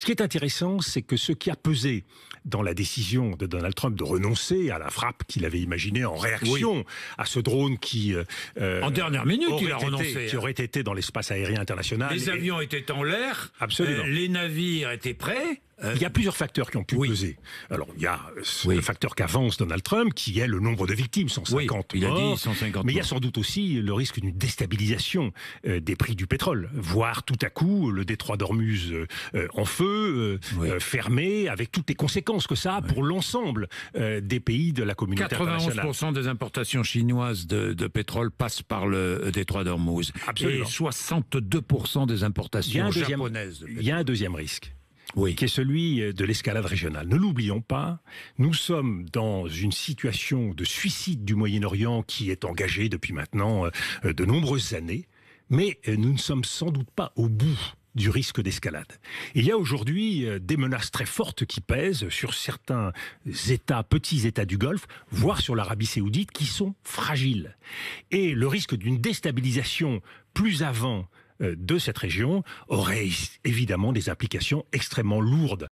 Ce qui est intéressant, c'est que ce qui a pesé dans la décision de Donald Trump de renoncer à la frappe qu'il avait imaginée en réaction à ce drone qui En dernière minute, il a aurait renoncé. qui aurait été dans l'espace aérien international. Les avions étaient en l'air, Absolument. les navires étaient prêts. Il y a plusieurs facteurs qui ont pu peser. Alors, il y a le facteur qu'avance Donald Trump, qui est le nombre de victimes, 150 il a morts. dit 150 mais il y a morts. sans doute aussi le risque d'une déstabilisation des prix du pétrole, voire tout à coup le détroit d'Ormuz en feu, fermé, avec toutes les conséquences que ça a pour l'ensemble des pays de la communauté internationale. 91% des importations chinoises de pétrole passent par le détroit d'Ormuz. Absolument. Et 62% des importations japonaises de pétrole. Il y a un deuxième risque. Oui. Qui est celui de l'escalade régionale. Ne l'oublions pas, nous sommes dans une situation de suicide du Moyen-Orient qui est engagée depuis maintenant de nombreuses années, mais nous ne sommes sans doute pas au bout du risque d'escalade. Il y a aujourd'hui des menaces très fortes qui pèsent sur certains États, petits États du Golfe, voire sur l'Arabie Saoudite, qui sont fragiles. Et le risque d'une déstabilisation plus avant de cette région aurait évidemment des implications extrêmement lourdes